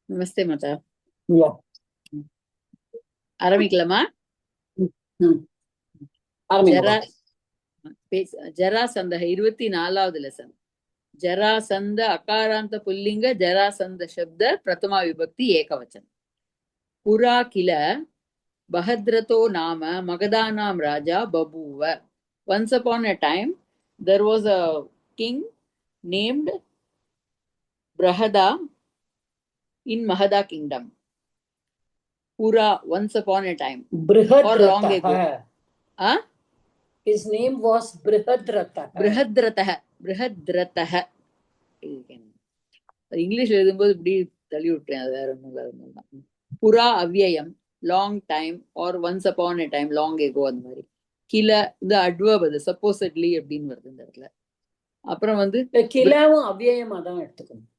நமஸ்தே மாதா. Yeah. ஆரம்பிக்கலாமா? ஆரம்பிங்க. Jarasandha 24வது lesson. Jarasandha அகாராந்த புல்லிங்க Jarasandha சப்த பிரதமா விபக்தி ஏகவச்சனம். புரா கில பஹத்ரதோ நாம மகதானாம் ராஜா பபூவ. Once upon a time there was a king named Brahada in Mahada kingdom. Pura, once upon a time, or long ago. His name was Brihadratha. Brihadratha. English எழுதும்போது இப்படி தள்ளி விட்டேன், அது வேற ஒன்றும். புரா அவ்யயம், long time, or once upon a time, long ago, அந்த மாதிரி. கில இந்த அட்வர்ப், அது சப்போசட்லி அப்படின்னு வருது இந்த இடத்துல. அப்புறம் கிலாவும் அவ்யயமா தான் எடுத்துக்கணும்.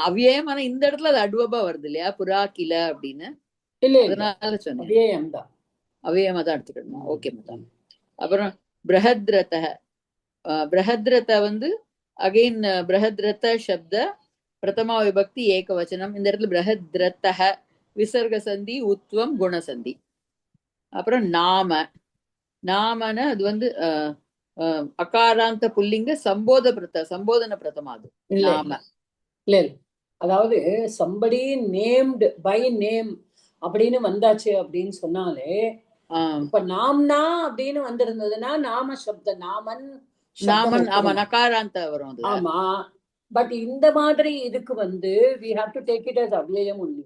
அவ்யயம், ஆனா இந்த இடத்துல அது அட்வர்பா வருது இல்லையா, புரா கில அப்படின்னு. அதனால சொன்னேன் அவ்யயமா தான் எடுத்துக்கணுமா. Okay madam. அப்புறம் பிரஹத்ரத. பிரஹத்ரத அகைன் பிரஹத்ரத சப்த பிரதமா விபக்தி ஏகவச்சனம். இந்த இடத்துல பிரஹத்ரத விசர்க சந்தி, உத்வம், குணசந்தி. அப்புறம் நாம. நாமன அது அகாராந்த புல்லிங்க சம்போதன பிரதமா. அது நாம இல்ல, அதாவது சம்படி நேம்டு பை நேம் அப்படின்னு வந்தாச்சு அப்படின்னு சொன்னாலே, இப்ப நாம்னா அப்படின்னு வந்திருந்ததுன்னா நாம சப்த நாமன் நாமன். ஆமா, நகாராந்த வரும். ஆமா, பட் இந்த மாதிரி இதுக்கு we have to take it as அவ்யயம் only.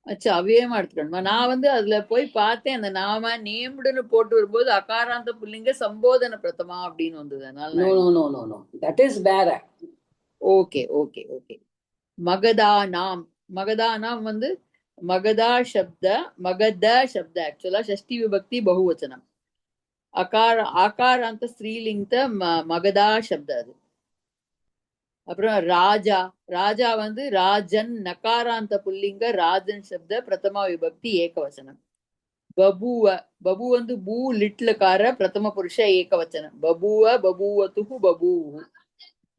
அச்சா, அவ்யயமா எடுத்துக்கணுமா? நான் அதுல போய் பார்த்தேன், அந்த நாம நேம்டுன்னு போட்டு வரும்போது அகாராந்த புல்லிங்க சம்போதன பிரதமா அப்படின்னு வந்தது. அதனால தட் இஸ் வேற. Okay okay okay. மகதானாம். மகதானாம் மகதா சப்த, மகத சப்த ஆக்சுவலா ஷஷ்டி விபக்தி பகுவச்சனம். ஆகாராந்த ஸ்ரீலிங்க மகதா சப்த. அது அப்புறம் ராஜா. ராஜா ராஜன் நகாராந்த புல்லிங்க ராஜன் சப்த பிரதமா விபக்தி ஏகவச்சனம். பபுவ. பபு பூ லிட்லக்கார பிரதம புருஷ ஏகவச்சனம். பபுவ பபுவத்துகு பபூ.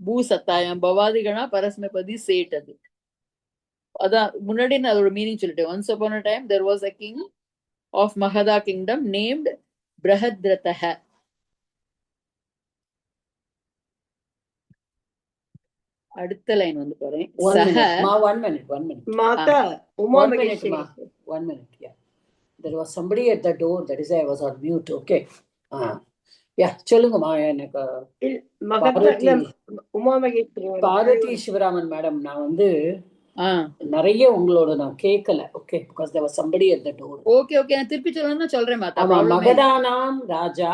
பூ சத்தாயம் பவாதிகனா பரஸ்மபதி சேட். அது அதான் முன்னாடி நான் அதோட மீனிங் சொல்லிட்டேன். Once upon a time there was a king of Magadha kingdom named Brihadratha. அடுத்த லைன் போறேன். one minute Mata, Uma Maheswari. One minute, yeah. There was somebody at the door, that is why I was on mute. Okay. சொல்லுங்கம்மா. எனக்கு Uma Maheswari, Bharathi Sivaraman madam, நான் நிறைய உங்களோட நான் கேட்கல. Okay, because there was somebody at the door. Okay okay, நான் திருப்பி சொல்லணும்னா சொல்றேன் மாதா. மகதானாம் ராஜா.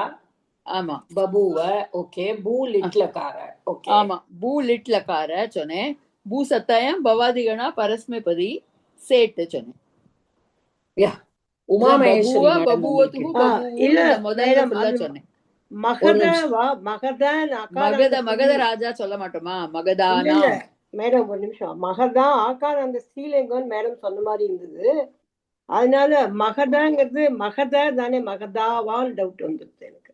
ஆமா. பபுவ. ஓகே. பூ லிட்லக்கார. ஓகே. ஆமா, பூ லிட்லக்கார சொன்னேன். பூ சத்தாயம் பவாதிகனா பரஸ்மபதி சேட் சொன்னேன். யா, உமா மகேஸ்வரி மேடம். முதல்ல சொன்னேன். மகத ராஜா சொல்ல மாட்டோமா? மகதானா மேடம், ஒரு நிமிஷம். மகதா ஆக்கார் அந்த ஸ்ரீலிங்கம் மேடம் சொன்ன மாதிரி இருந்தது. அதனால மகதாங்கிறது மகத தானே, மகதாவால் டவுட் வந்துருது எனக்கு.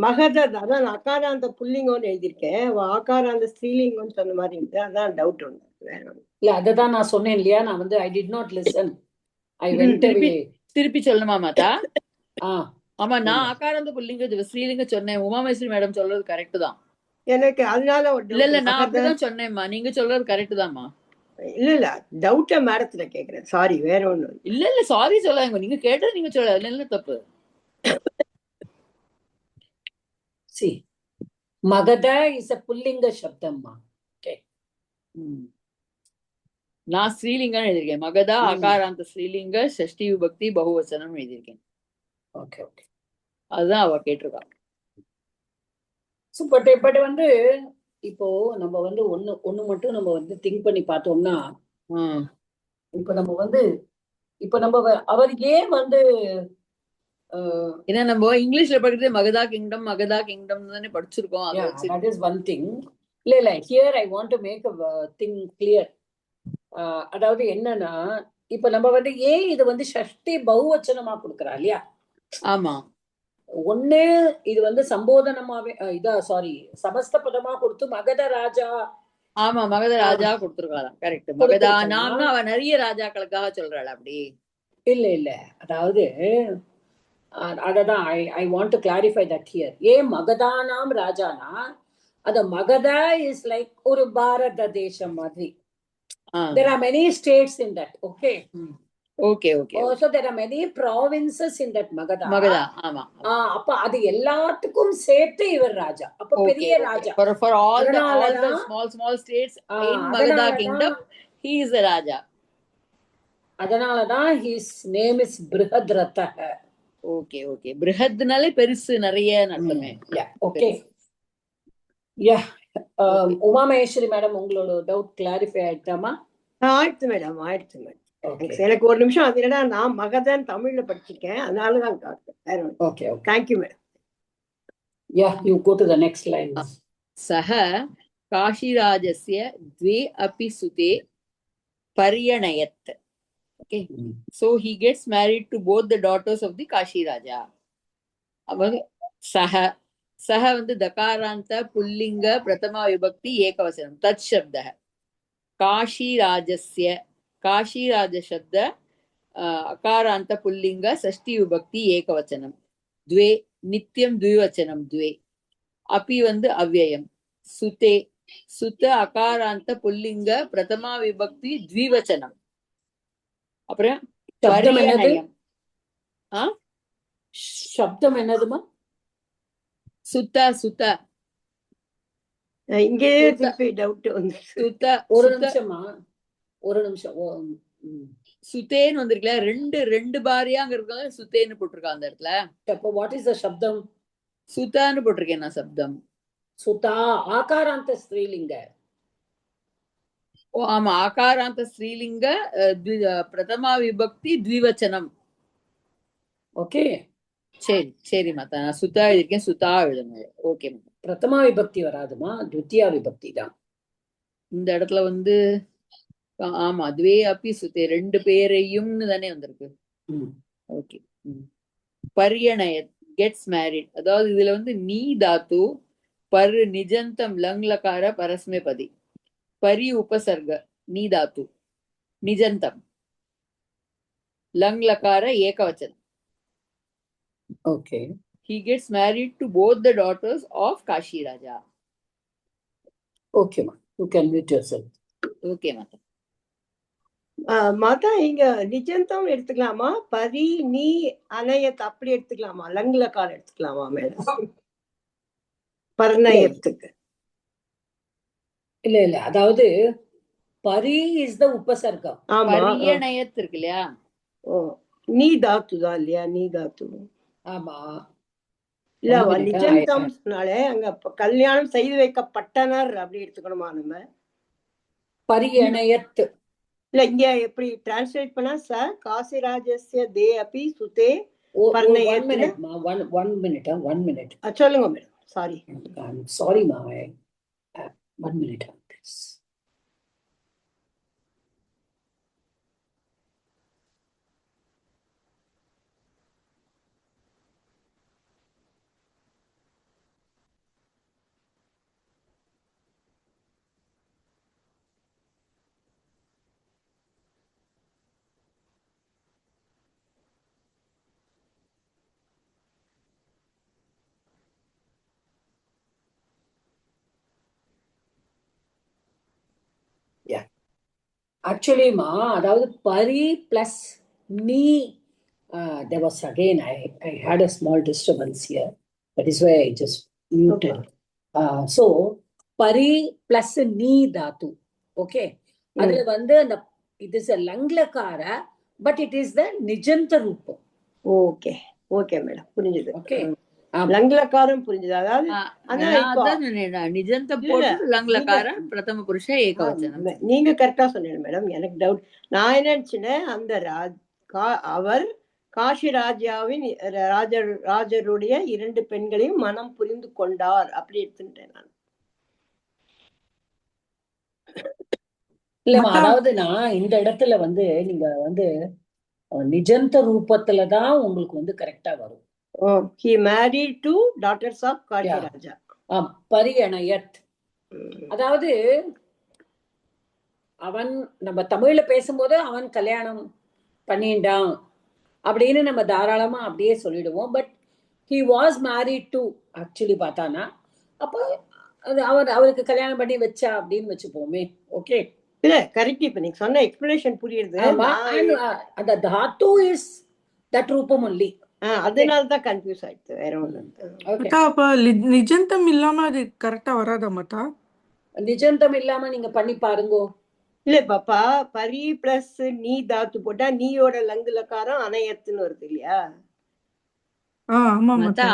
மகத அதான் அகாராந்த புல்லிங்கம்னு எழுதியிருக்கேன். ஆகாராந்த ஸ்ரீலிங்கம்னு சொன்ன மாதிரி இருந்தது, அதான் டவுட் வந்து. இல்ல, அததான் நான் சொன்னேன் இல்லையா, நான் ஐ டிட் நாட் லிசன். திருப்பி சொல்லணுமா மாதா? ஆமா, நான் ஆகாராந்த புல்லிங்க ஸ்ரீலிங்க சொன்னேன். உமாமேஸ்வரி மேடம் சொல்றது கரெக்ட் தான் எனக்கு. அதனால இல்ல நான் அப்படிதான் சொன்னேன்மா. நீங்க சொல்றது கரெக்ட் தான்மா. இல்ல டவுட்ட மேடத்துல கேக்குறேன். சாரி, வேற ஒண்ணு இல்ல சாரி சொல்லாங்க. நீங்க கேட்டது நீங்க சொல்ல, இல்ல தப்பு. சி மகத இஸ் a புல்லிங்க சப்தம்மா. ஓகே. நான் ஸ்ரீலிங்கம் எழுதியிருக்கேன். மகதா ஆகாராந்த ஸ்ரீலிங்க ஷஷ்டி விபக்தி பகுவச்சனம் எழுதியிருக்கேன். ஓகே ஓகே, அதுதான் அவ கேட்டிருக்கா. பட் இப்போ நம்ம ஒண்ணு மட்டும் நம்ம திங்க் பண்ணி பார்த்தோம்னா, இப்ப நம்ம அவர் ஏன் ஏன்னா நம்ம இங்கிலீஷ்ல படிக்கிறது மகதா கிங்டம் தானே படிச்சிருக்கோம். that is one thing. இல்ல here I want to make a thing clear. அதாவது என்னன்னா, இப்ப நம்ம ஏன் இது ஷஷ்டி பகுவச்சனமா கொடுக்கறா இல்லையா? ஆமா, ஒண்ணு இது சம்போதனமாவே சமஸ்த பதமா கொடுத்து மகத ராஜா ஆமா மகத ராஜா கொடுத்திருக்காளாம். கரெக்ட். மகதானாம்னு அவ நிறைய ராஜாக்களுக்காக சொல்றாள் அப்படி. இல்ல அதாவது அததான் I want to clarify that here. ஏன் மகதானாம் ராஜானா அது மகதா இஸ் லைக் ஒரு பாரத தேசம் மாதிரி. There are many states in that. Okay. Okay. So there are many provinces in that Magadha. ஆமா. அப்ப அது எல்லாத்துக்கும் சேர்த்து இவர் ராஜா. அப்ப பெரிய ராஜா. For all the small states in Magadha kingdom, he is the raja. அதனாலதான் his name is Brihadrathah. Okay. Brihadனாலே பெருசு நிறைய அர்த்தமே. Okay. உமா மகேஸ்வரி மேடம் உங்களோட டவுட் கிளாரிஃபை ஆயிட்டாமா? ஆயிடுச்சு மேடம். எனக்கு ஒரு நிமிஷம் அது என்னடா நான் மகதன் தமிழ்ல படிச்சிருக்கேன் அதனாலதான் காட்டுறேன். Okay thank you madam. You go to the next line. சஹ காஷிராஜஸ்ய द्वे अपि सुते பரியணயத். Okay. So he gets married to both the daughters of the Kashi Raja. அவங்க சஹ வந்து தகாராந்த புல்லிங்க பிரதமா விபக்தி ஏகவசனம் தத் சப்தः. காஷிராஜஸ்ய காஷிராஜ சப்த அகாராந்த புல்லிங்க ஷஷ்டி விபக்தி ஏகவச்சனம். द्वे நித்தியம் द्विवचனம் द्वे. अपि வந்து அவ்யயம். சுதே சுத அகாராந்த புல்லிங்க பிரதமா விபக்தி द्विवचனம். அப்புறம் பரியணயம். சப்தம் என்னதுமா? சுத்த இங்கே டவுட் வந்து சுத்த. ஒரு நிமிஷம் சுத்தேன்னு வந்திருக்கல. ரெண்டு பாரியாங்க இருக்காங்க. சுத்தேன்னு போட்டிருக்காங்க அந்த இடத்துல. அப்ப வாட் இஸ் த சப்தம்? சுத்தான்னு போட்டிருக்கேன் நான் சப்தம். சுதா ஆகாராந்த ஸ்ரீலிங்க. ஆமா ஆகாராந்த ஸ்ரீலிங்க பிரதமா விபக்தி द्विवचனம். ஓகே சரி மாதா. நான் சுத்தா எழுதிருக்கேன். சுத்தா எழுதணும். ஓகே. பிரதமா விபக்தி வராதுமா, द्वितीया விபக்தி தான் இந்த இடத்துல வந்து. ஆமா द्वे अपि सुते ரெண்டு பேரையும்னு தானே வந்திருக்கு. ஓகே. பரியணயத் கெட்ஸ் மேரிட். அதாவது இதுல வந்து நீ தாத்து பரு நிஜந்தம் லங்லகார பரஸ்மைபதி. பரி உபசர்க நீ தாத்து நிஜந்தம் லங்லகார ஏகவச்சனம். Okay. He gets married to both the daughters of Kashi Raja. Okay, ma. You can mute yourself. Okay, Mata. மாதா இங்க நிஜந்தம் எடுத்துக்கலாமா? பரி நீ அணையத் அப்படி எடுத்துக்கலாமா? லங்லகார எடுத்துக்கலாமா மேடம் பரணயத்துக்கு? இல்ல அதாவது பரி இஸ் த உபசர்க்கம். பரியணயத் இருக்கு இல்லையா? நீ தாத்து தான் இல்லையா? நீ தாத்து. ஆமா இல்ல நிஜந்தம்னாலே அங்க கல்யாணம் செய்து வைக்கப்பட்டனர் அப்படி எடுத்துக்கணுமா நம்ம? பரியணயத் இல்ல இங்க எப்படி டிரான்ஸ்லேட் பண்ணா சார் காசிராஜஸ்ய தே அபி சுதே பர்ணயத். one minute. சொல்லுங்க madam. Sorry. I'm sorry ma. 1 minute. Actually ma, அதாவது பரி பிளஸ் நீ, there was again I had a small disturbance here. That is why I just muted. So பரி பிளஸ் நீ தாத்து. ஓகே. அதுல வந்து அந்த it is a லங்லகார but it is the நிஜந்த ரூபம். Okay madam புரிஞ்சது. ஓகே லங்லகாரம் புரிஞ்சது. அதாவது நிஜந்த போட்டு லங்லகார பிரதம புருஷ ஏகவச்சனம். நீங்க கரெக்டா சொன்னீங்க மேடம். எனக்கு டவுட். நான் என்ன நினைச்சேன் அந்த அவர் காஷி ராஜாவின் ராஜருடைய 2 பெண்களையும் மனம் புரிந்து கொண்டார் அப்படி எடுத்துட்டேன் நான். இல்ல அதாவது நான் இந்த இடத்துல வந்து நீங்க வந்து நிஜந்த ரூபத்துலதான் உங்களுக்கு வந்து கரெக்டா வரும். He married 2 daughters of Kashi Raja. பரியணயத். அதாவது அவன் நம்ம தமிழ்ல பேசும்போது அவன் கல்யாணம் பண்ணிட்டான் அப்படின்னு நம்ம தாராளமா அப்படியே சொல்லிடுவோம். But he was married to actually பார்த்தானா அப்போ அது அவருக்கு கல்யாணம் பண்ணி வச்சா அப்படின்னு வச்சுப்போமே. ஓகே, இல்ல கரெக்ட். இப்ப நீங்க சொன்ன எக்ஸ்பிளனேஷன் புரியுது. அந்த தாத்து இஸ் தட் ரூபம் ஒன்லி. அதனாலதான் கன்ஃபியூஸ் ஆயிடுச்சு, வேற ஒண்ணு. அப்ப நிஜந்தம் இல்லாம அது கரெக்டா வராதா மாட்டா? நிஜந்தம் இல்லாம நீங்க பண்ணி பாருங்க. இல்ல பாப்பா, பரி பிளஸ் நீ தாத்து போட்டா நீயோட லங்குலக்காரம் அணையத்துன்னு வருது இல்லையா? ஆமா மாதா.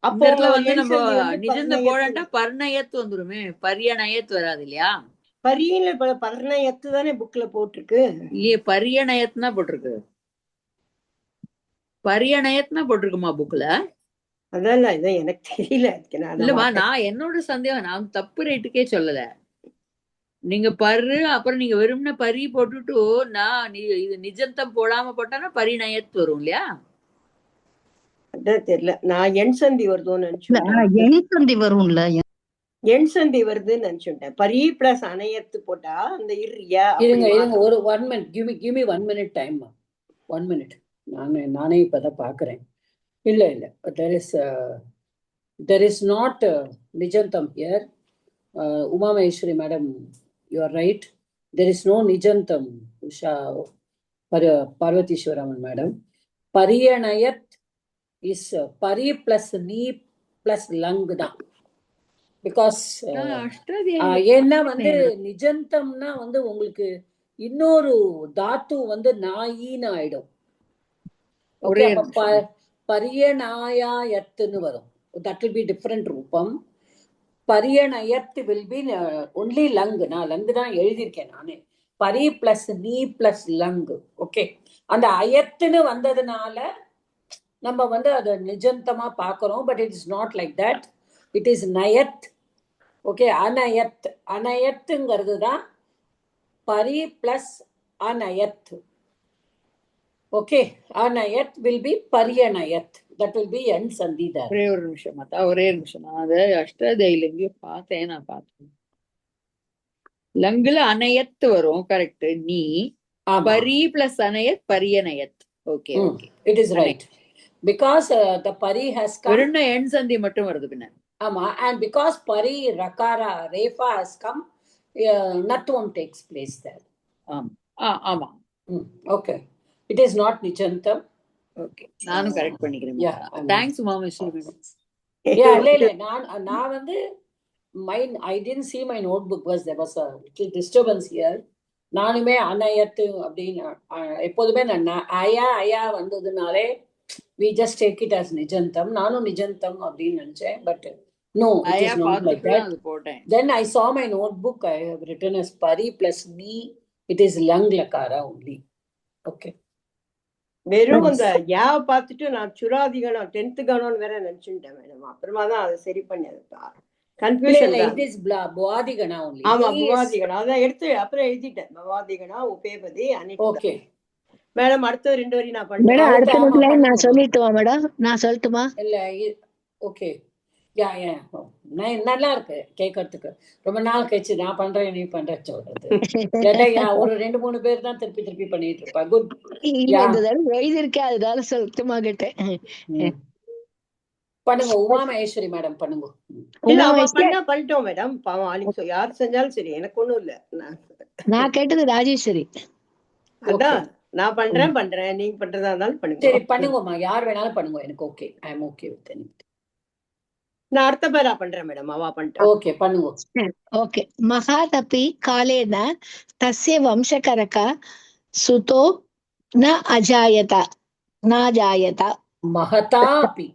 அப்போ வந்து நம்ம நிஜந்த போடா பர்ணயத்து வந்துருமே, பரியநயத்து வராது இல்லையா? பரியல பர்ணயத்து தானே புக்ல போட்டிருக்கு. இல்லையே, பரியநயத்துனா போட்டிருக்கு. பரியநயத்துனா போட்டிருக்குமா புக்ல? அதான் இதான் எனக்கு தெரியல. இல்லம்மா, நான் என்னோட சந்தேகம், நான் தப்பு ரேட்டுக்கே சொல்லல. நீங்க பரு அப்புறம் நீங்க வெறும்னா பரி போட்டுட்டு நான் இது நிஜந்தம் போடாம போட்டானா பரிநயத்து வரும் இல்லையா? அதான் தெரியல. நான் எண் சந்தி வருதுன்னு நினைச்சுட்டேன். எண் சந்தி வரும்ல, எண் சந்தி வருதுன்னு நினைச்சுட்டேன். பரி பிளஸ் அணையத்து போட்டா அந்த இருங்க ஒரு 1 minute, give me 1 minute time. 1 minute. நானே இப்பதான் பாக்குறேன். இல்ல there is not nijantam here. Uma Maheshwari madam, you are right. There is no nijantam. Usha Parvatishwaraman madam. Pariyanayat is pari plus ni plus lang da. Because ஏன்னா வந்து நிஜந்தம்னா வந்து உங்களுக்கு இன்னொரு தாத்து வந்து நாயின்னு ஆயிடும். பரியநாயத்துன்னு வரும். That will be different ரூபம். பரியநயத் will be only lung. நான் லங்கு தான் எழுதியிருக்கேன் நானே. பரி பிளஸ் நீ பிளஸ் லங்கு. ஓகே, அந்த அயத்துன்னு வந்ததுனால நம்ம வந்து அதை நிஜந்தமா பார்க்கிறோம். But it is not like that. It is நயத். ஓகே, அனயத். அனயத்துங்கிறது தான் பரி பிளஸ் அனயத். ஓகே, அனயத் will be பரியநயத். That will be என் சந்தி there. ஒரே ஒரு நிமிஷம் மாதா, ஒரே நிமிஷம். நான் அதை அஷ்டதியில எங்கேயும் பார்த்தேன். நான் பார்த்தேன் லங்குல அனயத்து வரும். கரெக்ட். நீ பரி பிளஸ் அனயத் பரியநயத். Okay, it is right. Because the pari has come. எண் சந்தி மட்டும் வருது பின்ன. ஆமா, and because pari rakara refa has come, natvam takes place there. ஆமா. Okay, it is not nijantam. Okay, நானும் கரெக்ட் பண்ணிக்கிறேன். Thanks Umamaheswari madam. இல்ல நான் வந்து I didn't see my notebook because there was a little disturbance here. நானுமே அனயத்து அப்படின்னு எப்போதுமே ஐயா வந்ததுனாலே we just take it as nijantam. நானும் நிஜந்தம் அப்படின்னு நினைச்சேன். But no, it is not like that. Then I saw my notebook. I have written as pari plus ni. It is lang lakara only. Okay. வெறும் அந்த யா பார்த்துட்டு நான் சுராதி கணம் 10th கணம்னு வேற நினைச்சுட்டேன் madam. அப்புறமா தான் அதை சரி பண்ணி கன்ஃபியூஷன். It is புவாதி கணம் only. ஆமா, புவாதி கணம். அதான் எடுத்து அப்புறம் எழுதிட்டேன். புவாதி கணம் உபேபதி அனி. ஓகே மேடம், அடுத்த 2 வரி நான் பண்றேன். மேடம் அடுத்த நான் சொல்லிட்டுமா மேடம்? நான் சொல்லட்டுமா? இல்ல ஓகே. நல்லா இருக்கு கேட்கறதுக்கு. ரொம்ப நாள் கழிச்சு நான் பண்றேன் நீ பண்ற சொல்றது. ஒரு 2-3 பேர் தான் திருப்பி பண்ணிட்டு இருப்பா. குட். எழுதிருக்கேன், அதனால சொல்லட்டுமா கேட்டேன். பண்ணுங்க உமா மகேஸ்வரி மேடம், பண்ணுங்க. பண்ணிட்டோம் மேடம். பாவம் யார் செஞ்சாலும் சரி, எனக்கு ஒண்ணும் இல்ல. நான் கேட்டது ராஜேஸ்வரி. அதான் நான் பண்றேன் நீங்க பண்றதா இருந்தாலும் பண்ணுங்க. சரி பண்ணுங்கம்மா, யார் வேணாலும் பண்ணுங்க. எனக்கு okay, I am okay with any. நான் அடுத்த பேரா பண்றேன் மேடம். அவா பண்ணிட்டேன். ஓகே பண்ணுங்க. ஓகே. மகாதபி காலேன தஸ்ய வம்சகரக சுதோ ந அஜாயத நாஜாயத. மகதாபி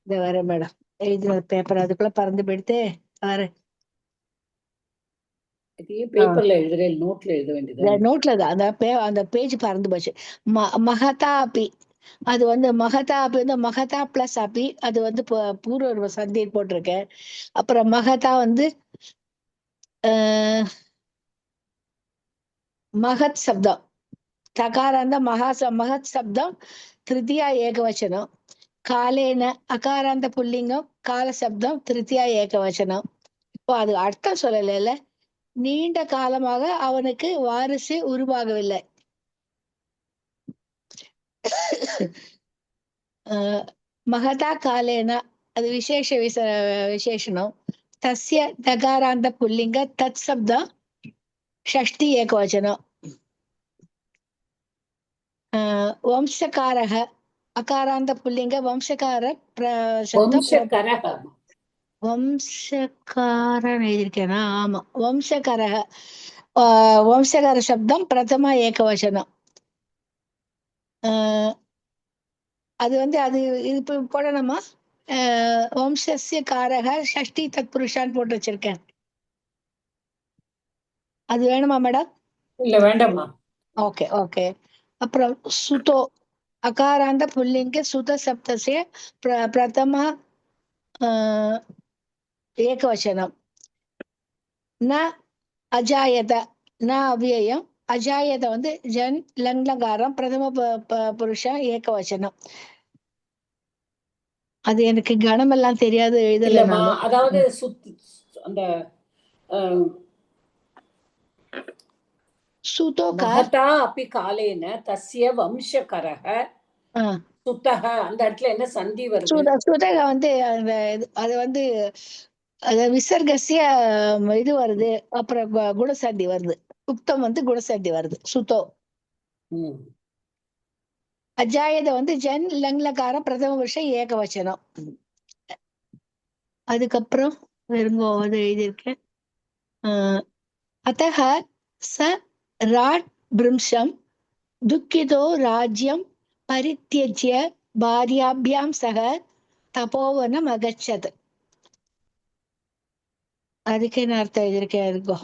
இந்த வர மேடம் எழுதின பேப்பர் அதுக்குள்ள பறந்து போயிடுத்தே. வர பேப்பர்ல எழுதுற, நோட்ல எழுத வேண்டியது. நோட்ல தான் அந்த பேஜ் பறந்து போச்சு. மகதாபி அது வந்து மகதாபி வந்து மகதா பிளஸ் அபி. அது வந்து பூர்வ சந்தி போட்டிருக்கேன். அப்புறம் மகதா வந்து மகத் சப்தம். தகாராந்த மகத் சப்தம் திருத்தியா ஏகவச்சனம். காலேன அகாராந்த புல்லிங்கம் கால சப்தம் திருத்தியா ஏகவச்சனம். இப்போ அது அர்த்தம் சொல்லல. நீண்ட காலமாக அவனுக்கு வாரிசு உருவாகவில்லை. மகதா காலேன அது விசேஷனம். தஸ்ய தகாராந்த புல்லிங்க தத் சப்தம் ஷஷ்டி ஏகவச்சனம். வம்சகாரக அகாராந்த புல்லிங்க வம்சகார வம்சகாரன் எழுதியிருக்கேனா? ஆமா, வம்சகரக வம்சகார சப்தம் பிரதம ஏகவச்சனம். அது அது இது போடணுமா? வம்சஸ்ய காரக ஷஷ்டி தத் புருஷான்னு போட்டு வச்சிருக்கேன். அது வேணுமா மேடம்? இல்ல வேண்டாமா. Okay okay. அப்புறம் சுதோ அகாராந்த புல்லிங்க சுத சப்தஸ்ய பிரதம ஏகவச்சனம். ந அஜாயத ந அவ்யயம். அஜாயத ஜன் லங்லகாரம் பிரதம புருஷன் ஏகவச்சனம். அது எனக்கு கணமெல்லாம் தெரியாது, எழுதல. அதாவது அந்த மகதா அப்பி காலேன தஸ்ய வம்சகரக சுத்தக அந்த இடத்துல என்ன சந்தி வருது? சுதக அது விசர்கசிய இது வருது. அப்புறம் குணசந்தி வருது. உக்தம் குணசந்தி வருது. சுத்தோ. அஜாயத ஜன் லங்லகாரம் பிரதம புருஷன் ஏகவச்சனம். அதுக்கப்புறம் வெறுங்கோ அது எழுதியிருக்கேன். அத்தக ச ராட் பிரும்சம் துக்கிதோ ராஜ்யம் பரித்யஜ்ய பாரியாபியாம் சக தபோவனம் அகச்சத். அதுக்கு என்ன அர்த்தம் எழுதியிருக்கேன் இருக்கோ?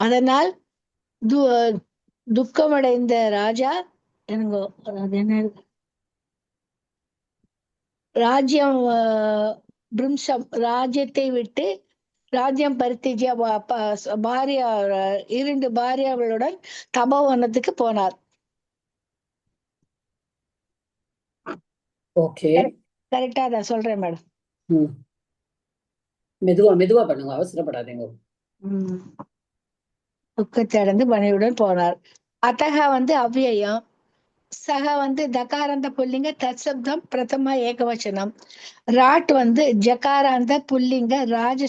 அதனால் துக்கமடைந்த ராஜா என்னங்கோ அது என்ன ராஜ்யம் பிரும்சம் ராஜ்யத்தை விட்டு ராஜ்யம் பரித்திஜிய பாரியா 2 பாரியாவளுடன் தபோவனத்துக்கு போனார். ஓகே, கரெக்டா நான் சொல்றேன் மேடம். மெதுவா மெதுவா பண்ணுங்க, அவசரப்படாதீங்க. துக்கத்தை அடைந்து பணியுடன் போனார். அத்தக அவ்யயம். சக தகாராந்த புல்லிங்க தத்சப்தம் பிரதம ஏகவச்சனம். ராட் ஜகாராந்த புல்லிங்க ராஜ்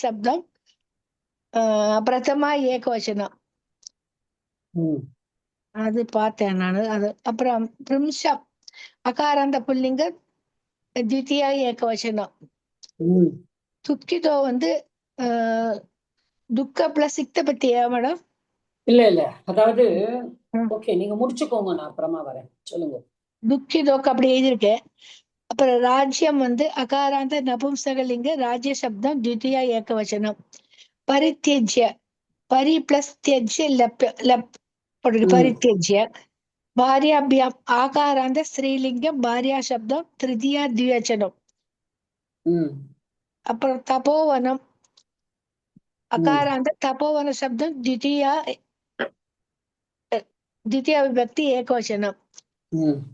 சப்தம் பிரதம ஏகவச்சனம். அது பார்த்தேன் நானு. அது அப்புறம் பிரும்சம் அகாராந்த புல்லிங்க தித்தியா ஏகவச்சனம். துக்கிதோ துக்க பிளஸ் சிக்த பத்தியா மேடம்? இல்ல அதாவது ஓகே, நீங்க முடிச்சுக்கோங்க, நான் அப்புறமா வரேன். சொல்லுங்க. துக்கிதோக்கு அப்படி எழுதியிருக்கேன். அப்புறம் ராஜ்யம் அகாராந்த நபும்சகலிங்க ராஜ்ய சப்தம் தித்தியா ஏகவச்சனம். பரித்யஜ்ய பரி பிளஸ் தியஜ்ய லப் பரித்யஜ்ய பாரியாபியாம் ஆகாராந்த ஸ்ரீலிங்கம் பாரியா சப்தம் திருதியா திவச்சனம். அப்புறம் தபோவனம் அகாராந்த தபோவன சப்தம் தித்தியா விபக்தி ஏகவச்சனம்.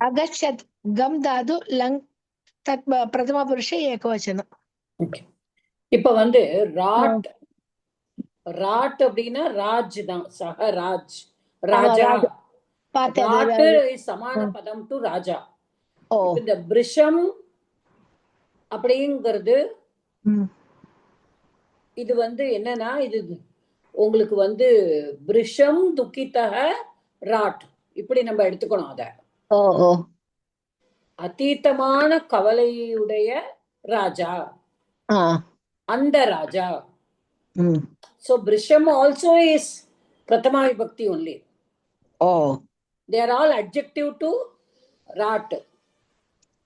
அகச்சத் கம் தாது லங் தத் பிரதம புருஷ ஏகவச்சனம். இப்ப ராட் அப்படின்னா ராஜ் தான். சக ராஜ் ராஜா. ராட் இஸ் சமான பதம் டு ராஜா. இந்த பிருஷம் அப்படிங்கிறது இது என்னன்னா, இது உங்களுக்கு பிருஷம் துக்கித்தக ராட் இப்படி நம்ம எடுத்துக்கணும். அத அதீதமான கவலையுடைய ராஜா, அந்த ராஜா. So Brisham also is Prathama Vibhakti only. They are all adjective to Rat.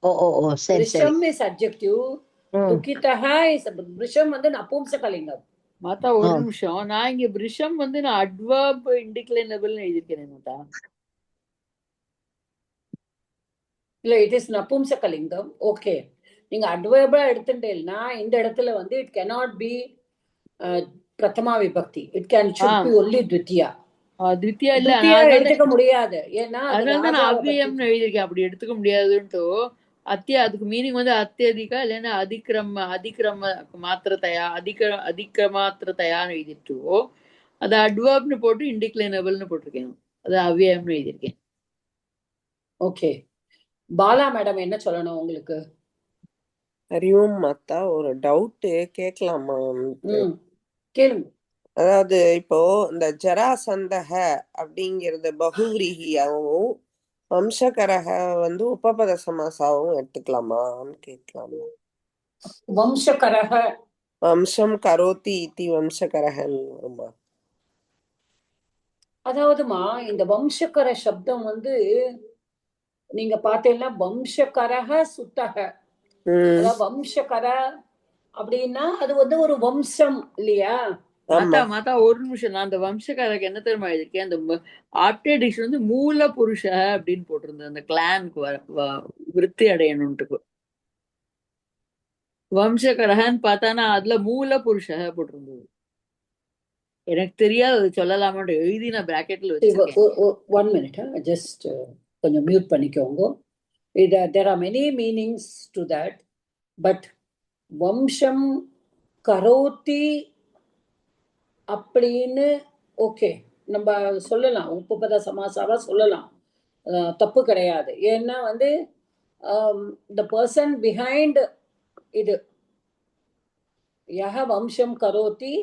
Brisham is adjective. Dukkitaha is Brisham Napumsakalingam. மாதா ஒரு நிமிஷம், நான் இங்க பிரிஷம் நான் அட்வர்ப் இன்டிக்ளைனபிள் எழுதிருக்கேன் மாதா. இல்ல, இட் இஸ் நபும்சகலிங்கம். ஓகே, நீங்க அட்வர்பா எடுத்துட்டேன்னா இந்த இடத்துல இட் cannot be பிரதமா விபக்தி. It should be only Dvitiya. திருத்தியா இல்ல, திருத்தியா அதனால எடுத்துக்க முடியாது. ஏன்னா அது அதனாலதான் நான் ராஜாவை பத்தி. அவ்வியம்னு எழுதியிருக்கேன். அப்படி எடுத்துக்க முடியாதுன்ட்டு அதுக்கு மீனிங் வந்து அத்தியதிகா இல்லைன்னா அதிக்கிரம மாத்திரத்தையா அதிக மாத்திரத்தையான்னு எழுதிட்டு அது அட்வர்ப்னு போட்டு இன்டிக்ளைனபிள்னு போட்டிருக்கேன். அது அவ்வியம்னு எழுதியிருக்கேன். ஓகே, பாலா மேடம் என்ன சொல்லணும் உங்களுக்கு? ஹரிஓம் மாதா, ஒரு டவுட் கேட்கலாமா? கேளுங்க. அதாவது இப்போ இந்த ஜராசந்தக அப்படிங்கிறது பகுவிரீகியாவும் வம்சகரக வந்து உபபத சமாசாவும் எடுத்துக்கலாமான்னு கேட்கலாமா? வம்சகரக வம்சம் கரோதி இத்தி வம்சகரகன்னு வருமா? அதாவதுமா இந்த வம்சகர சப்தம் வந்து நீங்க பாத்தீங்கன்னா வம்சகரக சுத்தக, அதாவது வம்சகர அப்படின்னா அது வந்து ஒரு வம்சம் இல்லையா? மாதா ஒரு நிமிஷம், நான் அந்த வம்சக்காரருக்கு என்ன தெரியுமா எழுதிருக்கேன், அந்த ஆப்டேடிக்ஷன் வந்து மூல புருஷ அப்படின்னு போட்டிருந்தேன். அந்த கிளானுக்கு விருத்தி அடையணும்ட்டு வம்சகரகன்னு பார்த்தானா அதுல மூல புருஷ போட்டிருந்தது. எனக்கு தெரியாது, அது சொல்லலாமான்னு எழுதி நான் பிராக்கெட்ல வச்சிருக்கேன். 1 minute, ஜஸ்ட் கொஞ்சம் மியூட் பண்ணிக்கோங்க. there are many meanings to that, but வம்சம் கரோதி அப்படின்னு ஓகே நம்ம சொல்லலாம், உபபத சமாசாவா சொல்லலாம், தப்பு கிடையாது. ஏன்னா வந்து the person behind இது யஹ வம்சம் கரோதி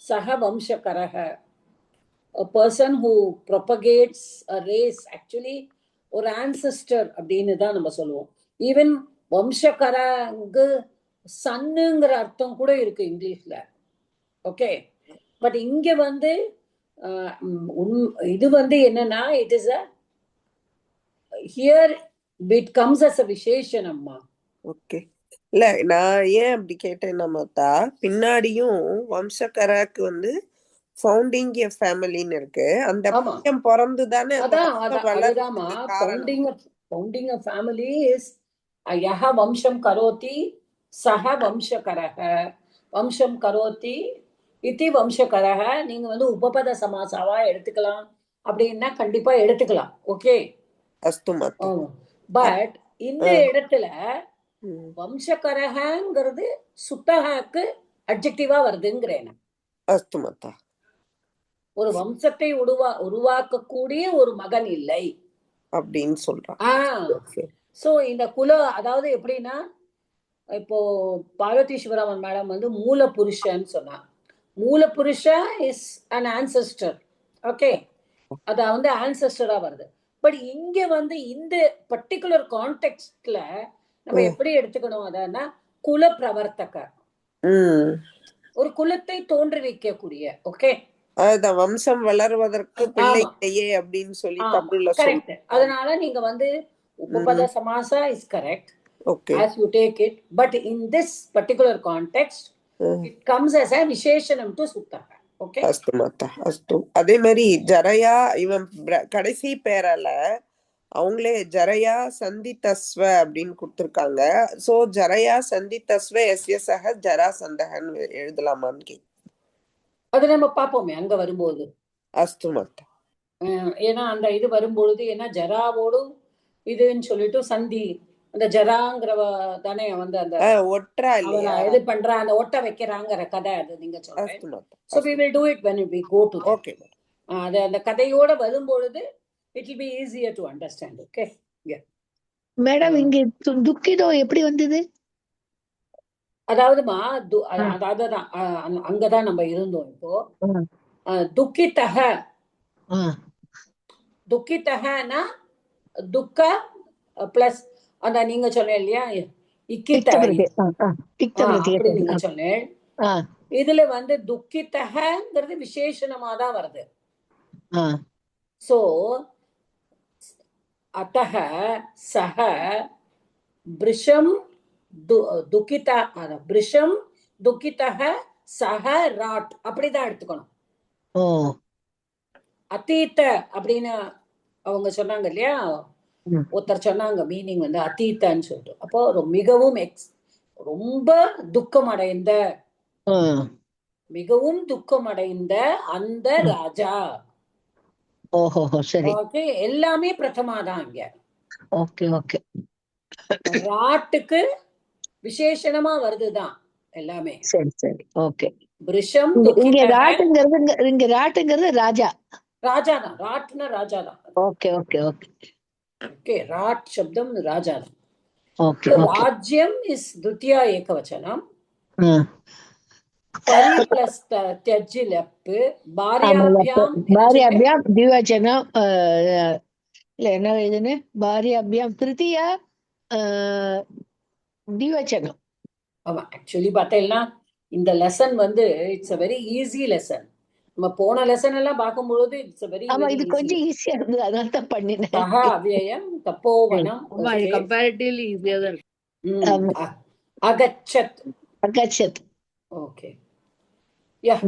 சஹ வம்சகரஹ, a person who propagates a race, actually ஒரு ancestor அப்படின்னு தான் நம்ம சொல்லுவோம். ஈவன் வம்சகரங்கு சன்னுங்கிற அர்த்தம் கூட இருக்கு இங்கிலீஷ்ல. ஓகே, பட் இங்க வந்து இது வந்து என்னன்னா it is a here it comes as a விசேஷனம்மா. ஓகே, இல்ல நான் ஏன் அப்படி கேட்டேன்னா மாதா, பின்னாடியும் வம்சகராக்கு வந்து ஃபவுண்டிங் எ ஃபேமிலின்னு இருக்கு. அந்த பையன் பிறந்து தானே ஃபவுண்டிங் எ ஃபேமிலி இஸ் யஹ வம்சம் கரோதி சஹ வம்சகரஹ, வம்சம் கரோதி இதி வம்சகரஹ. நீங்க வந்து உபபத சமாசாவா எடுத்துக்கலாம் அப்படின்னா கண்டிப்பா எடுத்துக்கலாம். ஓகே, அஸ்து மாதா. பட் இந்த இடத்துல வம்சகரஹங்கிறது சுத்தகக்கு அட்ஜெக்டிவா வருதுங்கிறேன். அஸ்து மாதா. ஒரு வம்சத்தை உருவாக்கக்கூடிய ஒரு மகன் இல்லை அப்படின்னு சொல்றான். சோ இந்த குலம் அதாவது எப்படின்னா, இப்போ பார்வதி சிவராமன் மேடம் வந்து மூல புருஷன்னு சொன்னா, மூல புருஷா இஸ் அன் ஆன்செஸ்டர். ஓகே, அத வந்து ஆன்செஸ்டரா வருது. பட் இங்க வந்து இந்த பர்டிகுலர் கான்டெக்ட்ல நம்ம எப்படி எடுத்துக்கணும், அதனா குல பிரவர்த்தக, ஒரு குலத்தை தோன்றுவிக்கக்கூடிய. ஓகே, அதான் வம்சம் வளர்வதற்கு பிள்ளை இல்லையே அப்படின்னு சொல்லி தமிழ்ல கரெக்ட். அதனால நீங்க வந்து உபபத சமாசா is correct as you take it, but in this particular context it comes as a விசேஷனம் to சுத்தக. ஓகே, அஸ்து மாதா, அஸ்து. அதே மாதிரி ஜரயா, இவன் கடைசி பேரால அவங்களே ஜரயா சந்திதஸ்வ அப்படின்னு கொடுத்துருக்காங்க. சோ ஜரயா சந்திதஸ்வ எஸ்யசக ஜராசந்தகன்னு எழுதலாமான்னு அது நம்ம பார்ப்போமே அங்க வரும்போது. அஸ்து மாதா. ஏன்னா அந்த இது வரும்பொழுது, ஏன்னா ஜராவோடும் இதுன்னு சொல்லிட்டு சந்தி, அந்த ஜராங்கிறவ தானே வந்து அந்த ஒற்றா இல்லையா இது பண்ற, அந்த ஒட்ட வைக்கிறாங்கிற கதை அது நீங்க சொல்றீங்க. So we will do it when we go to that. Okay. அந்த கதையோட வரும்பொழுது it will be easier to understand. Okay, yeah. Madam இங்க துக்கிதோ எப்படி வந்தது? அதாவதுமா அதான் அங்கதான் நம்ம இருந்தோம். இப்போ துக்கித்தக, துக்கித்தகனா துக்க பிளஸ் அந்த நீங்க சொன்னேன் இல்லையா இக்கித்த அப்படி நீங்க சொன்னேன். இதுல வந்து துக்கித்தகங்கிறது விசேஷணமா தான் வருது. சோ அத்தக சக பிருஷம் துக்கித, பிருஷம் துக்கித்தக சக ராட் அப்படிதான் எடுத்துக்கணும். அத்தீத்த அப்படின்னு அவங்க சொன்னாங்க இல்லையா, ஒருத்தர் சொன்னாங்க மீனிங் வந்து அத்தீத்தன்னு சொல்லிட்டு. அப்போ மிகவும் ரொம்ப துக்கம் அடைந்த, மிகவும் துக்கம் அடைந்த அந்த ராஜா ஓஹோ சரி. ஓகே, எல்லாமே பிரதமா தான் இங்க. Okay okay. ராட்டுக்கு விசேஷணமா வருதுதான் எல்லாமே. சரி சரி ஓகே. பிருஷம் இங்க ராட்டுங்கிறது ராஜா. ராஜாதான், ராட்னா ராஜாதான். ஓகே ஓகே ஓகே ஓகே, ராட் சப்தம் ராஜாதான். Okay okay. ராஜ்யம் இஸ் துத்தியா ஏகவச்சனம். பரி பிளஸ் त्यज्य லப். பாரியாபியாம் பாரியாபியாம் திவச்சனம். இல்ல என்ன இதுன்னு, பாரியாபியாம் திருத்தியா திவச்சனம். ஆமா, ஆக்சுவலி பார்த்தேன்னா இந்த லெசன் வந்து it's a very easy lesson. நம்ம போன லெசன் எல்லாம் பார்க்கும்போது இட்ஸ் a வெரி ஆமா, இது கொஞ்சம் ஈஸியா இருந்தது, அதனால தான் பண்ணினேன். சஹா அவ்யயம் தப்போவனம். ஆமா, இது கம்பேரிட்டிவ்லி ஈஸியா தான் இருக்கு. அகச்சத். அகச்சத். ஓகே.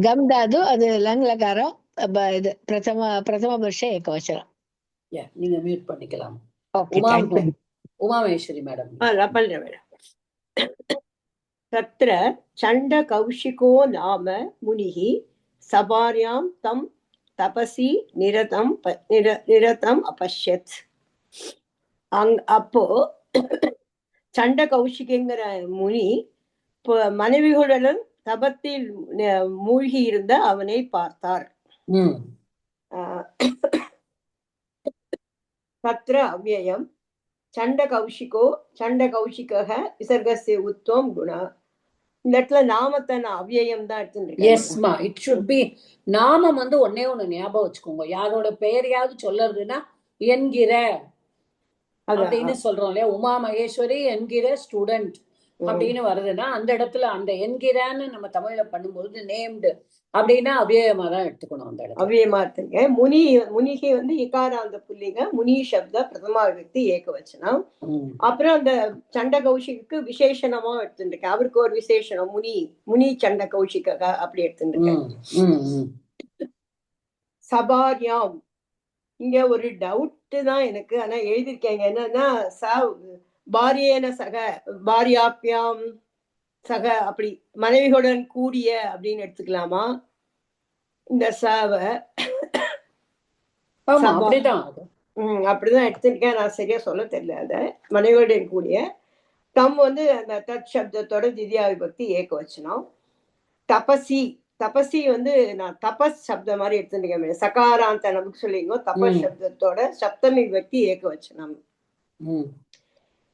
கம் தாது, அது லங் லகாரம். இது பிரதம வருஷ ஏகவச்சனம். நீங்க மியூட் பண்ணிக்கலாம். Okay, Umamaheswari madam. பண்றேன் மேடம். தத்ர சண்ட கௌஷிகோ நாம முனிஹி சபார்யாம் தம் தபசி நிரதம் அபஷ்யத். அப்போ சண்ட கௌஷிகங்கிற முனி மனைவிகளுடன் தபத்தில் மூழ்கி இருந்த அவனை பார்த்தார். தத்ர அவ்யயம் சண்ட கௌஷிகோ சண்ட கௌஷிக விசர்கஸ்ய உத்தம் குணா. இந்த இடத்துல நாமத்தை நான் அவ்யயம் தான் எடுத்துருக்கேன். It should be. நாமம் வந்து ஒன்னே ஒண்ணு ஞாபகம் வச்சுக்கோங்க. யாரோட பெயரையாவது சொல்றதுன்னா என்கிற அப்படின்னு சொல்றோம் இல்லையா. உமா மகேஸ்வரி என்கிற ஸ்டூடெண்ட் அப்படின்னு வருதுன்னா அந்த இடத்துல அந்த என்கிறான்னு நம்ம தமிழ்ல பண்ணும்போது நேம்டு அப்படின்னா அவ்யயமா தான் எடுத்துக்கணும். அந்த இடத்துல அவ்யயமா எடுத்துங்க. முனிகி வந்து இகாராந்த புல்லிங்க, முனி சப்த பிரதமா விபக்தி ஏகவச்சனம். அப்புறம் அந்த சண்ட கௌஷிக்கு விசேஷணமா எடுத்துருக்கேன். அவருக்கு ஒரு விசேஷனம் முனி சண்ட கௌஷிக அப்படி எடுத்துருக்கேன். சபார்யாம் இங்க ஒரு டவுட் தான் எனக்கு, ஆனா எழுதியிருக்கேங்க. என்னன்னா பாரியேன சக பாரியாப்பியாம் சக அப்படி மனைவிகளுடன் கூடிய அப்படின்னு எடுத்துக்கலாமா இந்த சாவ? அப்படிதான் எடுத்திருக்கேன். நான் சரியா சொல்ல தெரியல. அத மனைவியுடன் கூடிய தம் வந்து அந்த தத் சப்தத்தோட திவ்யா விபக்தி ஏகவச்சனம். தபசி வந்து நான் தபஸ் சப்தம் மாதிரி எடுத்துருக்கேன். சகாராந்த நமக்கு சொல்லிங்க. தபஸ் சப்தத்தோட சப்தமி விபக்தி ஏகவச்சனம்.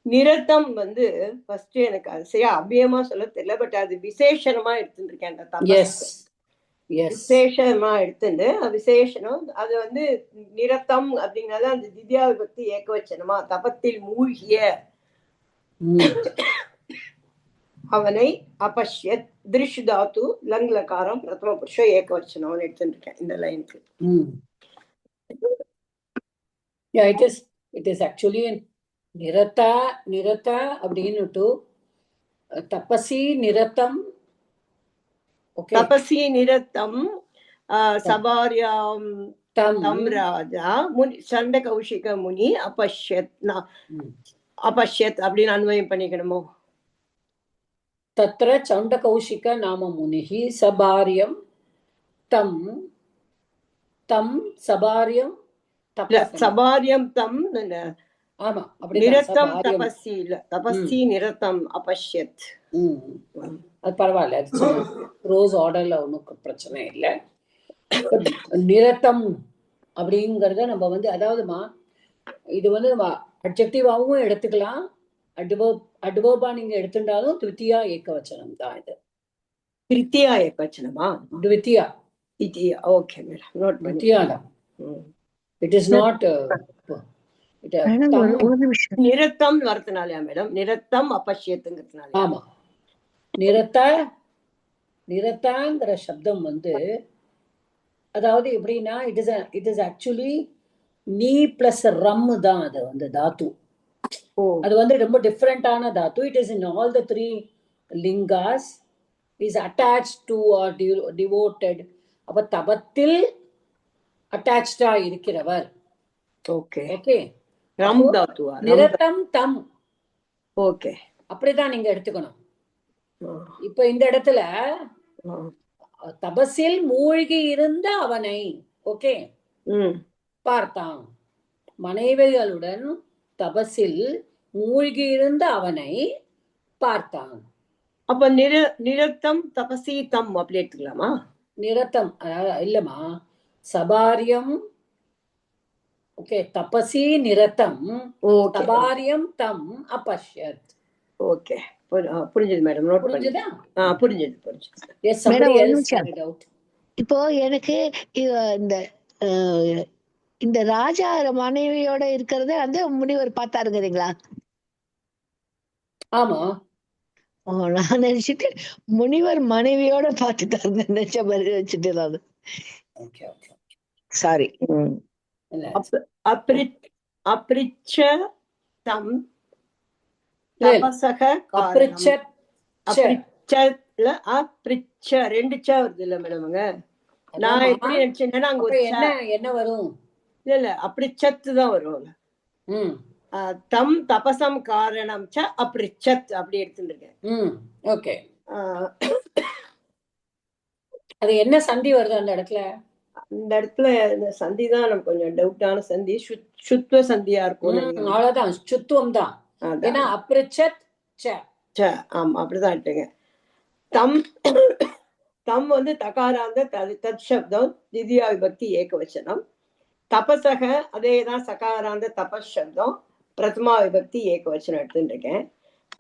நிரத்தம் வந்து ஃபர்ஸ்ட் எனக்கு அது சரியா அவ்யயமா சொல்ல தெரியல, பட் அது விசேஷமா எடுத்துருக்கேன். அந்த தபஸ் விசேஷமா எடுத்துட்டு விசேஷனம் அது வந்து நிரத்தம் அப்படிங்கறது அந்த திவ்யா விபக்தி ஏகவச்சனமா தபத்தில் மூழ்கிய அவனை அபஷ்யத். திருஷ் தாத்து லங் லகாரம் பிரதம புருஷ ஏகவச்சனம் எடுத்துருக்கேன் இந்த லைனுக்கு. It is actually நிரத அப்படின்னுட்டு தபசி நிரத்தம். தபசி நிரத்தம் சபார்யாம் தம் ராஜா சண்ட கௌஷிக முனி அபஷ்யத் அப்படின்னு அன்வயம் பண்ணிக்கணுமோ? தத்ர சண்ட கௌஷிக நாம முனிஹி சபாரியம் தம் சபாரியம் சபாரியம் தம். ஆமா, நிரத்தம் தபசி இல்ல, தபசி நிரத்தம் அபஷ்யத். அது பரவாயில்ல, ரோஸ் ஆர்டர்ல ஒன்றும் பிரச்சனை இல்லை. நிரத்தம் அப்படிங்கறத நம்ம வந்து அதாவதுமா இது வந்து நம்ம அட்ஜெக்டிவாவும் எடுத்துக்கலாம், அட்வர்பா நீங்க எடுத்துட்டாலும் திருத்தியா ஏகவச்சனம் தான். இது திருத்தியா ஏகவச்சனமா? த்வித்தியா. ஓகே மேடம், நோட் த்வித்தியா தான். இட் இஸ் நாட் நிரத்தம் வரதுனாலயா மேடம்? நிரத்தம் அபஷ்யத்துங்கிறதுனால. ஆமா, நிரத்தாங்கிற சப்தம் வந்து அதாவது எப்படின்னா இட் இஸ் ஆக்சுவலி நீ பிளஸ் ரம் தான். அது வந்து தாத்து. அது வந்து ரொம்ப டிஃப்ரெண்டான தாத்து. It is in all the 3 லிங்காஸ். Is attached to or devoted. அப்ப தபத்தில் அட்டாச்சா இருக்கிறவர். ஓகே ஓகே, ரம் தாத்துவா? நிரத்தம் தம். ஓகே, அப்படிதான் நீங்க எடுத்துக்கணும். இப்ப இந்த இடத்துல தபஸில் மூழ்கி இருந்த அவனை. ஓகே, பார்த்தான். மனைவிகளுடன் தபசில் மூழ்கியிருந்த அவனை பார்த்தான். அப்ப நிரத்தம் தபசி தம் அப்படி எடுத்துக்கலாமா? நிரத்தம் இல்லம்மா, சபாரியம். ஓகே, தபசி நிரத்தம், சபாரியம் தம் அபஷ்யத். ஓகே, புரிஞ்சது மேடம். நோட் புரிஞ்சுதா? புரிஞ்சது. Yes, somebody else had a doubt. இப்போ எனக்கு இந்த ராஜா மனைவியோட இருக்கிறத வந்து முனிவர் பார்த்தாருங்கிறீங்களா? ஆமா. நான் நினைச்சிட்டு முனிவர் மனைவியோட பார்த்துட்டாருங்க நினைச்ச மாதிரி வச்சுட்டு நான். சாரி. அப்ரிச்சதம் தபஸக காரணம். அப்ரிச்ச ரெண்டு ச வருது இல்ல மேடம்ங்க. நான் எப்படி நினைச்சேன்னா அங்க ஒரு என்ன வரும்? இல்ல அப்ரிச்சத் தான் வரும். தம் தபசம் காரணம் ச அப்ரிச்சத் அப்படி எடுத்துருக்கேன். ஓகே, அது என்ன சந்தி வருது அந்த இடத்துல? அந்த இடத்துல இந்த சந்தி தான் நமக்கு கொஞ்சம் டவுட்டான சந்தி. சுத்துவ சந்தியா இருக்கும். அவ்வளவுதான், சுத்துவம் தான். ஏன்னா அப்ரிச்சத் ச. ஆமா, அப்படிதான் எடுத்துங்க. தம் தம் வந்து தகாராந்த தத் சப்தம், திவ்யா விபக்தி ஏகவச்சனம். தபசக அதேதான் சகாராந்த தபஸ் சப்தம், பிரதமா விபக்தி ஏகவச்சனம் எடுத்துட்டு இருக்கேன்.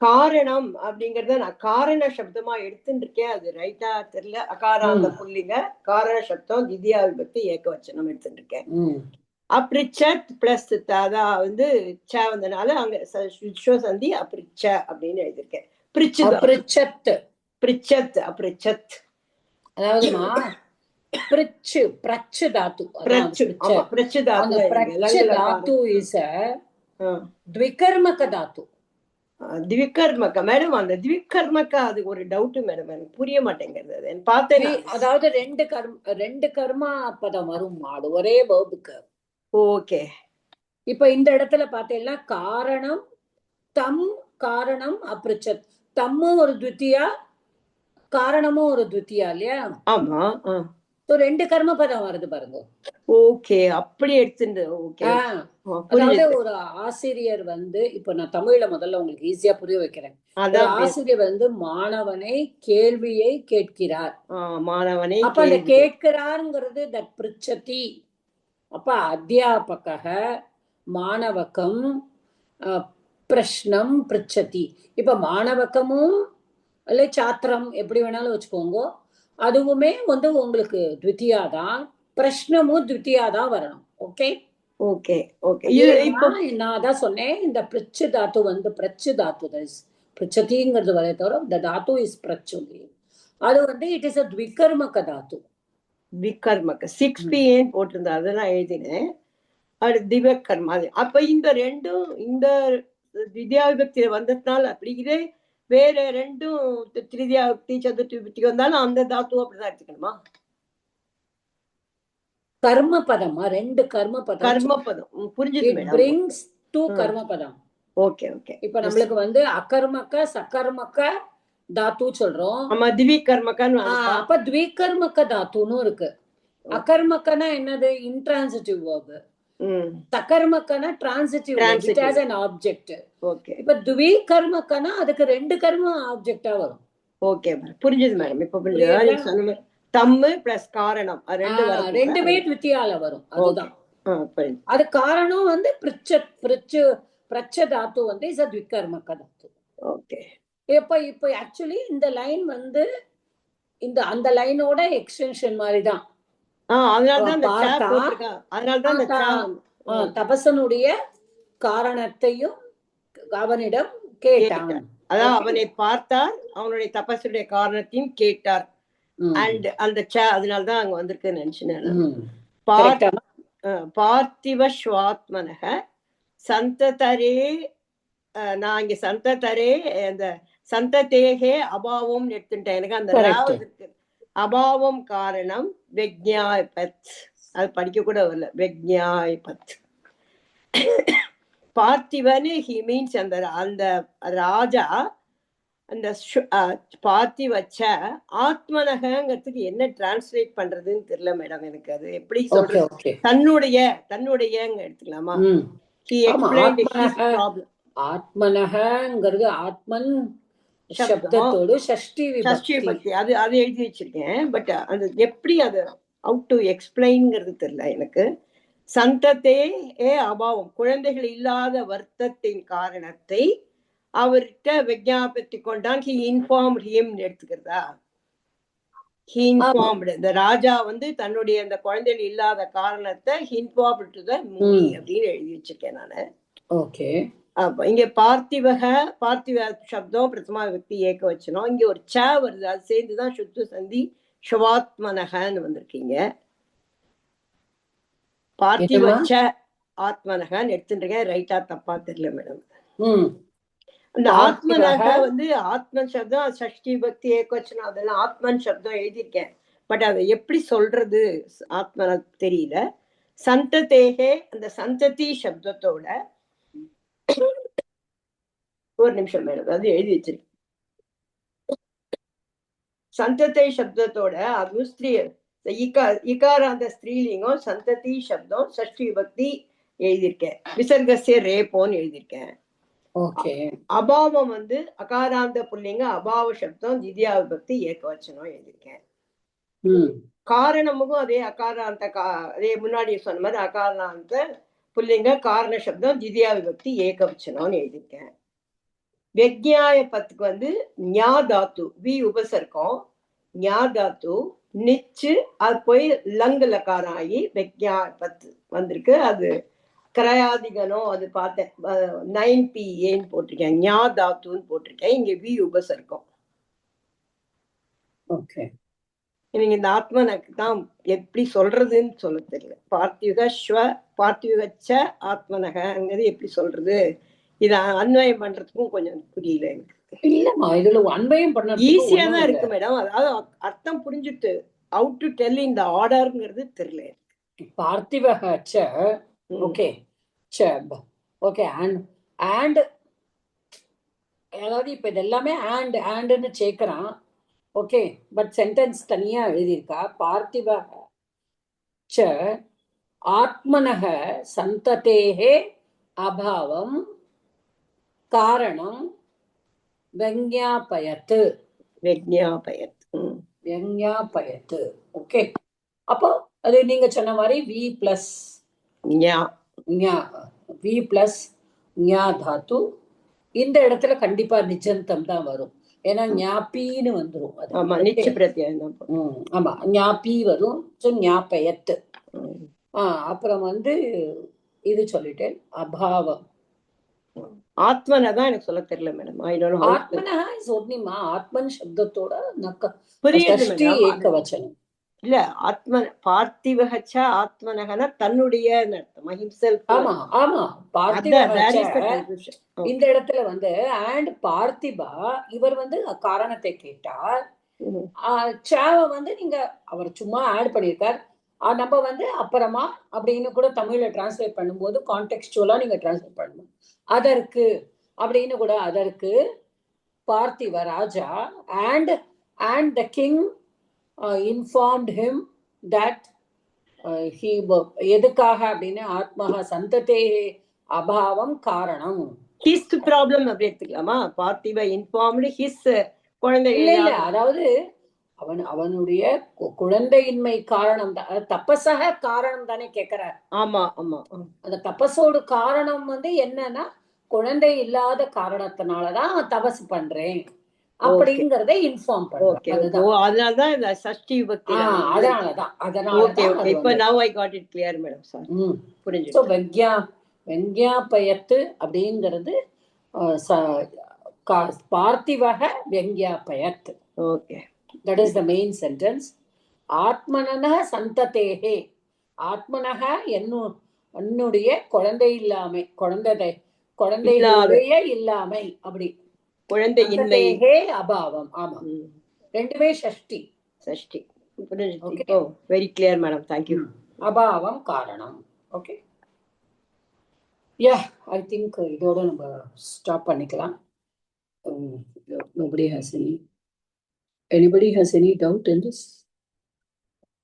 காரணம் அப்படிங்கறத நான் காரண சப்தமா எடுத்துட்டு இருக்கேன். அது ரைட்டா தெரியல. அகாராந்த புள்ளிங்க காரண சப்தம், திவ்யா விபக்தி ஏகவச்சனம் எடுத்துட்டு இருக்கேன். அப்ரிச்சத் பிளஸ் அதான் வந்து ச வந்தனால அங்க சந்தி அப்ரிச்ச அப்படின்னு எழுதியிருக்கேன். பிரிச்சத் அப்ரிச்சத். அதாவதுமா பிரச்சு பிரச்சு தாத்து. பிரச்சு தாத்து இஸ் த்விகர்மக தாத்து. திவிகர்மக மேடம். அந்த திவிகர்மக அது ஒரு டவுட் மேடம், எனக்கு புரிய மாட்டேங்கிறது. பார்த்தேன். அதாவது ரெண்டு கர்மா பதம் வரும் மாடு ஒரே வேர்புக்கு. ஓகே, இப்ப இந்த இடத்துல பார்த்தேன்னா காரணம் தம், காரணம் அப்ரிச்சத். தம்மும் ஒரு த்வித்தியா, காரணமும் ஒரு த்வித்தியா இல்லையா? ஆமா. ரெண்டு கர்ம பதம் வருது பாருங்க. ஓகே, அப்படி எடுத்துட்டு. அதாவது ஒரு ஆசிரியர் வந்து, இப்ப நான் தமிழ்ல முதல்ல உங்களுக்கு ஈஸியா புரிய வைக்கிறேன். ஆசிரியர் வந்து மாணவனை கேள்வியை கேட்கிறார். மாணவனை அப்ப அந்த கேட்கிறாருங்கிறது தட் பிரிச்சதி. அப்ப அத்தியாபக மாணவகம் பிரஷ்னம் பிரிச்சதி. இப்ப மாணவகமும் இல்ல சாத்திரம் எப்படி வேணாலும் வச்சுக்கோங்க, அதுவுமே வந்து உங்களுக்கு த்வித்தியா தான், பிரஷ்னமும் த்வித்தியா தான் வரணும். Okay okay okay. நான் அதான் சொன்னேன், இந்த பிரிச்சு தாத்து வந்து பிரச்சு தாத்து பிரிச்சதிங்கிறது வரைய தவிர the தாத்து இஸ் பிரச்சு. அது வந்து it is a த்விகர்மக Tattva. விகர்மக 6pn போட்டிருந்தா அதை நான் எழுதினேன். அது திவகர்மா. அப்ப இந்த ரெண்டும் இந்த வித்யா விபக்தியில வந்ததுனால அப்படிங்கிறே வேற ரெண்டும் திரிதியா விபக்தி சதுர்த்தி விபக்திக்கு வந்தாலும் அந்த தாத்து அப்படிதான் எடுத்துக்கணுமா? கர்ம பதமா? ரெண்டு கர்ம பதம் புரிஞ்சுது. brings to கர்ம பதம். Okay okay. இப்ப நம்மளுக்கு வந்து அகர்மக சகர்மக தாத்து சொல்றோம். ஆமா, திவிகர்மகன்னு. அப்ப த்விகர்மக தாத்துன்னு இருக்கு. அகர்மகனா என்னது? Intransitive verb. சகர்மகனா transitive, it has an object. Okay. இப்ப த்விகர்மகனா அதுக்கு ரெண்டு கர்ம ஆப்ஜெக்டா வரும். ஓகே மேடம், புரிஞ்சது மேடம். இப்ப புரிஞ்சது. தம்மு பிளஸ் காரணம் ரெண்டுமே த்வித்தியால வரும். அதுதான் அது. காரணம் வந்து பிரச்ச தாத்து வந்து இஸ் அ த்விகர்மக தாத்து. ஓகே. இப்ப ஆக்சுவலி இந்த லைன் வந்து இந்த அந்த லைனோட எக்ஸ்டென்ஷன் மாதிரி தான். தபசனுடைய காரணத்தையும் அவனிடம் கேட்டான். அதான் அவனை பார்த்தார், அவனுடைய தபசுடைய காரணத்தையும் கேட்டார். அண்ட் அந்த அதனால்தான் அங்க வந்திருக்குன்னு நினைச்சேன். பார்த்திவ ஸ்வாத்மனக சந்ததரே. நான் இங்க சந்ததரே அந்த சந்ததேகே அபாவம் எடுத்துட்டேன். எனக்கு அந்த அபாவம் காரணம் வெக்ஞாய்பத். அது படிக்க கூட வரல. வெக்ஞாய்பத். பார்த்திவன் ஹி மீன்ஸ் அந்த ராஜா அந்த பார்த்திவச்ச ஆத்மனகங்கிறதுக்கு என்ன டிரான்ஸ்லேட் பண்றதுன்னு தெரியல மேடம் எனக்கு. அது எப்படி சொல்றது? தன்னுடையங்க எடுத்துக்கலாமா? ஆத்மனகங்கிறது ஆத்மன் சப்தத்தோடு ஷஷ்டி விபக்தி. அது எழுதி வச்சிருக்கேன். பட் அது எப்படி அது how to explainங்கிறது தெரியல எனக்கு. சந்ததே அபாவம், குழந்தைகள் இல்லாத வருத்தத்தின் காரணத்தை அவர்கிட்ட விஞ்ஞாபத்தி கொண்டான். he informed him எடுத்துக்கிறதா? he informed, இந்த ராஜா வந்து தன்னுடைய அந்த குழந்தைகள் இல்லாத காரணத்தை he informed to the முனி அப்படின்னு எழுதி வச்சிருக்கேன் நானு. ஓகே. அப்ப இங்க பார்த்திவ சப்தம் பிரதமா விபக்தி ஏக வச்சனம். இங்க ஒரு ச வருது, அது சேர்ந்துதான் சுத்து சந்தி ஷவாத்மனகன்னு வந்திருக்கீங்க. பார்த்திவச்ச ஆத்மனகன்னு எடுத்துருக்கேன். ரைட்டா தப்பா தெரியல மேடம். அந்த ஆத்மனக வந்து ஆத்மன் சப்தம் ஷஷ்டி பக்தி ஏகவச்சனம் அதெல்லாம் ஆத்மன் சப்தம் எழுதியிருக்கேன். பட் அதை எப்படி சொல்றது ஆத்மன தெரியல. சந்ததேகே அந்த சந்ததி சப்தத்தோட ஒரு நிமிஷம் மேடம், அது எழுதி வச்சிருக்கேன். சந்ததி சப்தத்தோட அது ஸ்திரீ இகாராந்த ஸ்திரீலிங்கம் சந்ததி சப்தம் ஷஷ்டி பக்தி எழுதியிருக்கேன். விசர்கசிய ரேப்போன்னு எழுதியிருக்கேன். அபாவம் வந்து அகாராந்த புல்லிங்க அபாவ சப்தம் தித்யா விபக்தி ஏகவச்சனம் எழுதியிருக்கேன். காரணமும் அதே அகாராந்த அதே முன்னாடி சொன்ன மாதிரி அகாராந்த புல்லிங்க காரண சப்தம் தித்யா விபக்தி ஏகவச்சனம்னு எழுதியிருக்கேன். வெக்ஞாய பத்துக்கு வந்து ஞா தாத்து வி உபசர்க்கம் ஞா தாத்து நிச்சு அது போய் லங் லக்காரம் ஆகி வெக்ஞாய பத்து வந்திருக்கு. அது கிரயாதிகனம் அது பார்த்தேன். 9PAன்னு போட்டிருக்கேன், ஞா தாத்துன்னு போட்டிருக்கேன். இங்க வி உபசர்க்கம். ஓகே. நீங்க இந்த ஆத்மனுக்கு தான் எப்படி சொல்றதுன்னு சொல்ல தெரியல. பார்த்திவச்ச ஆத்மனகங்கிறது எப்படி சொல்றது, இத அன்வயம் பண்றதுக்கும் கொஞ்சம் புரியல எனக்கு. இல்லம்மா, இதுல அன்வயம் பண்ண ஈஸியா தான் இருக்கு மேடம். அதாவது அர்த்தம் புரிஞ்சுட்டு how to tell in the orderங்கிறது தெரியல. பார்த்திவச்ச ஓகே ஓகே and அதாவது இப்ப இது எல்லாமே and சேர்க்கிறான். ஓகே, பட் சென்டென்ஸ் தனியா எழுதியிருக்கா. பார்த்திவ ச ஆத்மனக சந்ததேஹே அபாவம் காரணம் வெஞ்ஞாபயத். ஓகே, அப்போ அது நீங்க சொன்ன மாதிரி வி பிளஸ் ஞா தாத்து. இந்த இடத்துல கண்டிப்பா நிஜந்தம் தான் வரும். ஏன்னா ஞாபின்னு வந்துரும். ஆமா, ஞாபி வரும். ஞாபயத். அப்புறம் வந்து இது சொல்லிட்டேன் அபாவம். ஆத்மனதான் எனக்கு சொல்ல தெரியல மேடம். ஆத்மனா இஸ் ஒன்னிமா ஆத்மன் சப்தத்தோட புரியுது ஏகவச்சனம் இல்ல. ஆத்மன் பார்த்திவச்ச ஆத்மனகனா தன்னுடைய அர்த்தம். ஆமா ஆமா, பார்த்திவ இந்த இடத்துல வந்து and பார்த்திபா இவர் வந்து காரணத்தை கேட்டார். சாவ வந்து நீங்க அவர் சும்மா ஆட் பண்ணியிருக்கார். நம்ம வந்து அப்புறமா அப்படின்னு கூட தமிழ்ல டிரான்ஸ்லேட் பண்ணும்போது கான்டெக்ஸ்டுவலா நீங்க டிரான்ஸ்லேட் பண்ணணும். அதற்கு அப்படின்னு கூட அதற்கு பார்த்திவ ராஜா and the king informed him that he எதுக்காக அப்படின்னு ஆத்மஹ சந்ததே அபாவம் காரணம் ஹிஸ் ப்ராப்ளம் அப்படி எடுத்துக்கலாமா? பார்த்திவ இன்ஃபார்ம்டு ஹிஸ் குழந்தை இல்ல, அதாவது அவனுடைய குழந்தையின்மை காரணம் தான். தபஸக காரணம் தானே கேக்குறார். ஆமா ஆமா, அந்த தபஸோட காரணம் வந்து என்னன்னா குழந்தை இல்லாத காரணத்தினாலதான் தபஸ் பண்றேன் அப்படிங்கறத இன்ஃபார்ம் பண்றேன். அதனாலதான் இந்த சஷ்டி விபக்தி. அதனாலதான் இப்ப now I got it clear madam. Sir புரிஞ்சுது. வெஞ்ஞாபயத்து அப்படிங்கிறது பார்த்திவக வெஞ்ஞாபயத். Okay, that is the main sentence. ஆத்மனக சந்ததேஹே, ஆத்மனக என்னுடைய குழந்தை இல்லாமை, குழந்தையுடைய இல்லாமை, அப்படி குழந்தையின்மை அபாவம். ஆமா, ரெண்டுமே ஷஷ்டி. புரிஞ்சுது. Very clear madam, thank you. அபாவம் காரணம். ஓகே, ஐ திங்க் இதோட நம்ம ஸ்டாப் பண்ணிக்கலாம். Nobody has any. Anybody has any doubt in this?